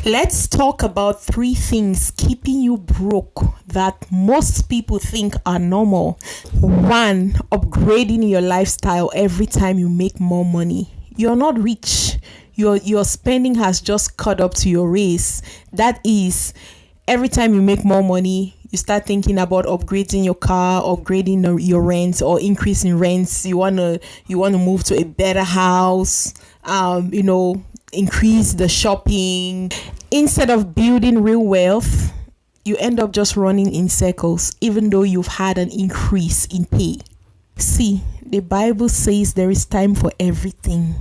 Let's talk about 3 things keeping you broke that most people think are normal. 1, upgrading your lifestyle every time you make more money. You're not rich. Your spending has just caught up to your race. That is, every time you make more money, you start thinking about upgrading your car, upgrading your rent, or increasing rents. You wanna move to a better house. Increase the shopping. Instead of building real wealth, you end up just running in circles, even though you've had an increase in pay. See, the Bible says there is time for everything.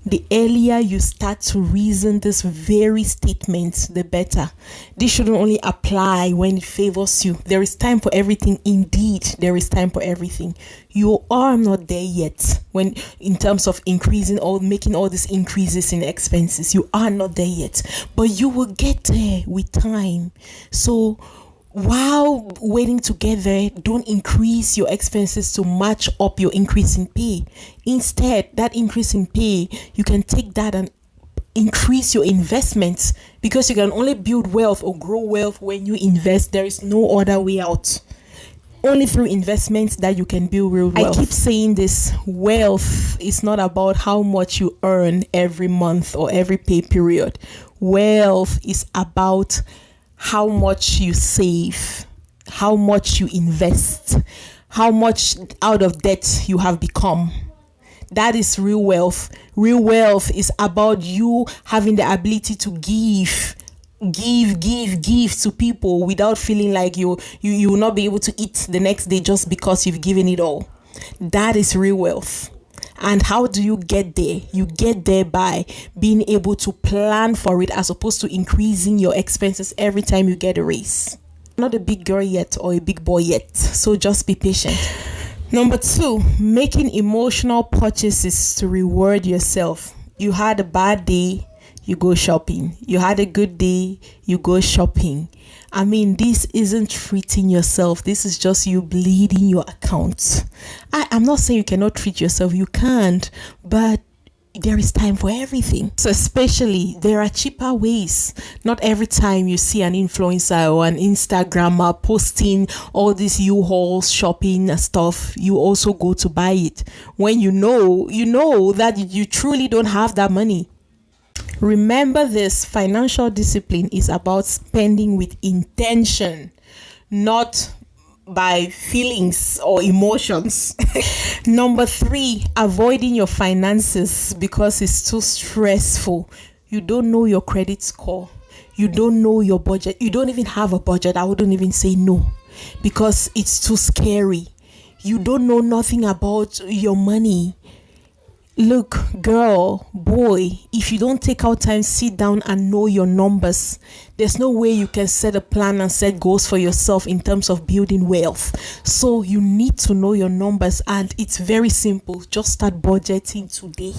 The earlier you start to reason this very statement, the better. This shouldn't only apply when it favors you. There is time for everything. Indeed, there is time for everything. You are not there yet when in terms of increasing or making all these increases in expenses. You are not there yet, but you will get there with time. So while waiting to get there, don't increase your expenses to match up your increase in pay. Instead, that increase in pay, you can take that and increase your investments, because you can only build wealth or grow wealth when you invest. There is no other way out. Only through investments that you can build real wealth. I keep saying this, wealth is not about how much you earn every month or every pay period. Wealth is about how much you save, how much you invest, how much out of debt you have become. That is real wealth. Real wealth is about you having the ability to give to people without feeling like you will not be able to eat the next day just because you've given it all. That is real wealth. And how do you get there? You get there by being able to plan for it, as opposed to increasing your expenses every time you get a raise. Not a big girl yet or a big boy yet, so just be patient. Number 2, making emotional purchases to reward yourself. You had a bad day, you go shopping. You had a good day, you go shopping. I mean, this isn't treating yourself. This is just you bleeding your account. I'm not saying you cannot treat yourself. You can't, but there is time for everything. So especially, there are cheaper ways. Not every time you see an influencer or an Instagrammer posting all these U-Hauls, shopping and stuff, you also go to buy it. When you know that you truly don't have that money. Remember this, financial discipline is about spending with intention, not by feelings or emotions. Number 3, avoiding your finances because it's too stressful. You don't know your credit score. You don't know your budget. You don't even have a budget. I wouldn't even say no, because it's too scary. You don't know nothing about your money. Look, girl, boy, if you don't take out time, sit down and know your numbers, there's no way you can set a plan and set goals for yourself in terms of building wealth. So you need to know your numbers, and it's very simple. Just start budgeting today.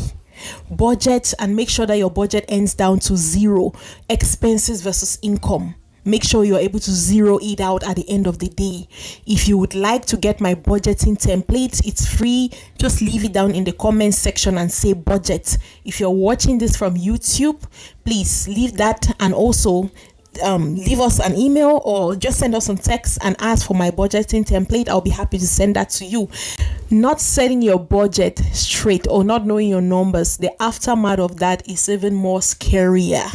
Budget and make sure that your budget ends down to 0. Expenses versus income. Make sure you're able to zero it out at the end of the day. If you would like to get my budgeting template, it's free. Just leave it down in the comment section and say budget. If you're watching this from YouTube, please leave that, and also leave us an email or just send us some text and ask for my budgeting template. I'll be happy to send that to you. Not setting your budget straight or not knowing your numbers, the aftermath of that is even more scarier.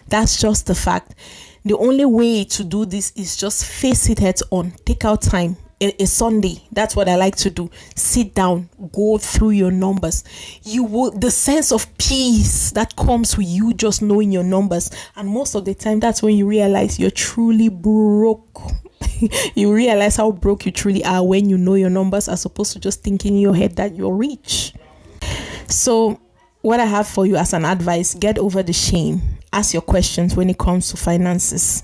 That's just the fact. The only way to do this is just face it head on. Take out time. A Sunday, that's what I like to do. Sit down, go through your numbers. The sense of peace that comes with you just knowing your numbers. And most of the time, that's when you realize you're truly broke. You realize how broke you truly are when you know your numbers, as opposed to just thinking in your head that you're rich. So what I have for you as an advice, get over the shame. Ask your questions when it comes to finances.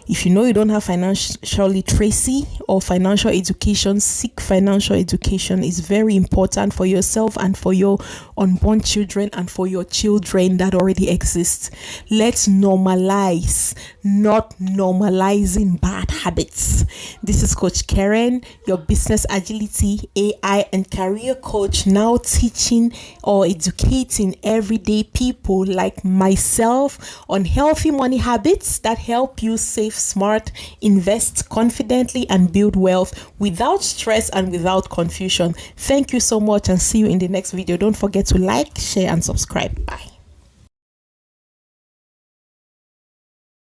If you know you don't have financial literacy or financial education, seek financial education. It's very important for yourself and for your unborn children and for your children that already exist. Let's normalize not normalizing bad habits. This is Coach Karen, your business agility, AI, and career coach, now teaching or educating everyday people like myself on healthy money habits that help you save smart, invest confidently, and build wealth without stress and without confusion. Thank you so much, and see you in the next video. Don't forget to like, share, and subscribe. Bye.